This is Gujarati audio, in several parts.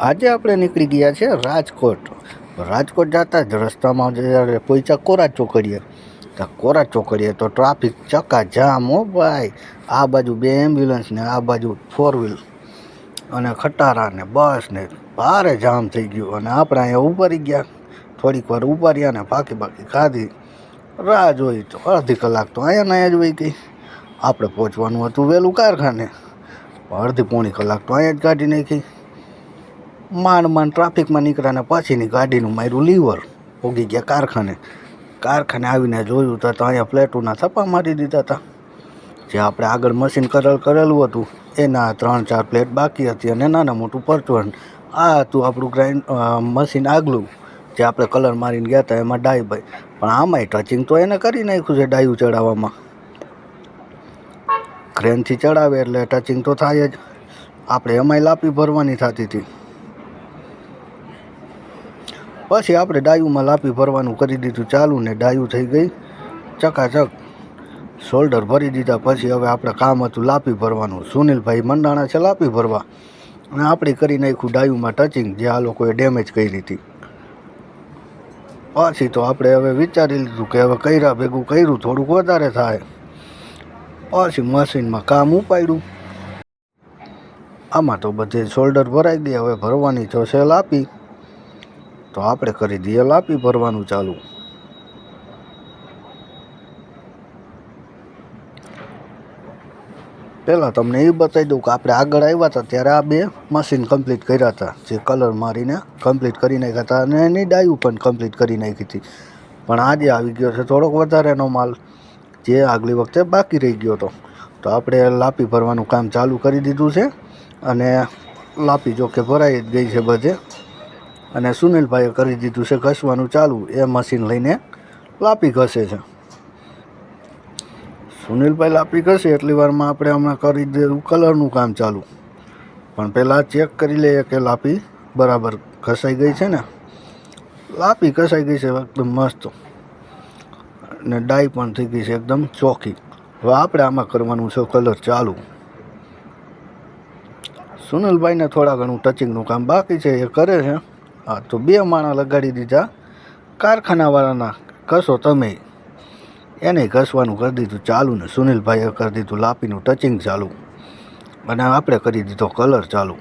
આજે આપણે નીકળી ગયા છે રાજકોટ. રાજકોટ જતા જ રસ્તામાં જ્યારે પહોંચ્યા કોરા ચોકડીએ, તો કોરા ચોકડીએ તો ટ્રાફિક ચક્કાજામ હો ભાઈ. આ બાજુ 2 એમ્બ્યુલન્સ ને આ બાજુ 4 વ્હીલ અને ખટારા ને બસ ને ભારે જામ થઈ ગયું. અને આપણે અહીંયા ઉભારી ગયા, થોડીક વાર ઉભાર્યા ને બાકી ખાધી. રાહ જોઈ તો અડધી કલાક તો અહીંયા જ વહી ગઈ. આપણે પહોંચવાનું હતું વહેલું કારખાને, અડધી પોણી કલાક તો અહીંયા જ કાઢી નાખી. માંડ ટ્રાફિકમાં નીકળ્યા ને પછીની ગાડીનું માર્યું લીવર, ઉગી ગયા કારખાને. કારખાને આવીને જોયું તો અહીંયા પ્લેટોના થપ્પા મારી દીધા હતા. જે આપણે આગળ મશીન કરેલું હતું એના 3-4 પ્લેટ બાકી હતી અને નાના મોટું પરચુરણ. આ હતું આપણું મશીન આગલું, જે આપણે કલર મારીને ગયા હતા એમાં ડાઈ ભાઈ. પણ આમાંય ટચિંગ તો એને કરી નાખ્યું છે ડાયું ચડાવવામાં. ક્રેનથી ચડાવે એટલે ટચિંગ તો થાય જ. આપણે એમાંય લાપી ભરવાની થતી હતી. પછી આપણે ડાયુમાં લાપી ભરવાનું કરી દીધું ચાલુ ને ડાયું થઈ ગઈ ચકાચક. શોલ્ડર ભરી દીધા. પછી હવે આપણે કામ હતું લાપી ભરવાનું. સુનિલભાઈ મંડાણા છે લાપી ભરવા, અને આપણે કરી નાખ્યું ડાયુમાં ટચિંગ, જે આ લોકોએ ડેમેજ કરી હતી. પછી તો આપણે હવે વિચારી લીધું કે હવે કર્યા ભેગું કર્યું થોડુંક વધારે થાય. પછી મશીનમાં કામ ઉપાડ્યું. આમાં તો બધે શોલ્ડર ભરાઈ ગયા. હવે ભરવાની તો છે લાપી, તો આપણે કરી દઈએ લાપી ભરવાનું ચાલુ. પહેલાં તમને એ બતાવી દઉં કે આપણે આગળ આવ્યા હતા ત્યારે આ 2 મશીન કમ્પ્લીટ કર્યા હતા, જે કલર મારીને કમ્પ્લીટ કરી નાખ્યા હતા, અને એની ડાયું પણ કમ્પ્લીટ કરી નાખી હતી. પણ આજે આવી ગયો છે થોડોક વધારેનો માલ, જે આગલી વખતે બાકી રહી ગયો હતો. તો આપણે લાપી ભરવાનું કામ ચાલુ કરી દીધું છે. અને લાપી જો કે ભરાઈ જ ગઈ છે બધે. અને સુનિલભાઈએ કરી દીધું છે ઘસવાનું ચાલુ. એ મશીન લઈને લાપી ઘસે છે. સુનિલભાઈ લાપી ઘસે એટલી વારમાં આપણે હમણાં કરી દીધું કલરનું કામ ચાલુ. પણ પહેલાં ચેક કરી લઈએ કે લાપી બરાબર ઘસાઈ ગઈ છે ને. લાપી ઘસાઈ ગઈ છે એકદમ મસ્ત, અને ડાઈ પણ થઈ ગઈ છે એકદમ ચોખ્ખી. હવે આપણે આમાં કરવાનું છે કલર ચાલુ. સુનિલભાઈને થોડા ઘણું ટચિંગનું કામ બાકી છે, એ કરે છે. હા, તો 2 માણા લગાડી દીધા કારખાનાવાળાના. ઘસો તમે, એને ઘસવાનું કરી દીધું ચાલુ ને સુનિલભાઈએ કરી દીધું લાપીનું ટચિંગ ચાલુ. અને આપણે કરી દીધો કલર ચાલુ.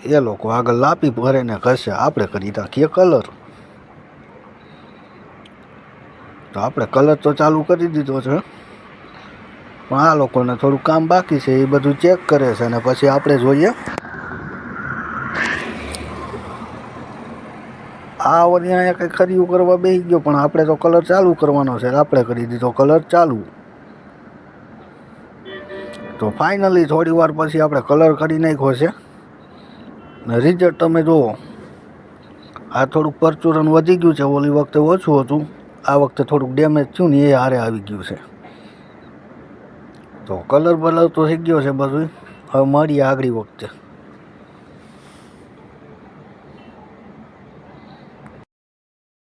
એ લોકો આગળ લાપી ભરે ને ઘસે, આપણે કરી નાખીએ કલર. તો આપણે કલર તો ચાલુ કરી દીધો છે, પણ આ લોકોને થોડું કામ બાકી છે, એ બધું ચેક કરે છે. અને પછી આપણે જોઈએ. આ વળી અહીંયા કંઈ ખરીયું કરવા બેસી ગયો, પણ આપણે તો કલર ચાલુ કરવાનો છે. આપણે કરી દીધો કલર ચાલુ. તો ફાઇનલી થોડી વાર પછી આપણે કલર કરી નાખ્યો છે. ને રિઝલ્ટ તમે જુઓ. આ થોડુંક પરચુરણ વધી ગયું છે, ઓલી વખતે ઓછું હતું, આ વખતે થોડુંક ડેમેજ થયું ને એ હારે આવી ગયું છે. તો કલર તો થઈ ગયો છે બધું. હવે મળીએ આગળી વખતે.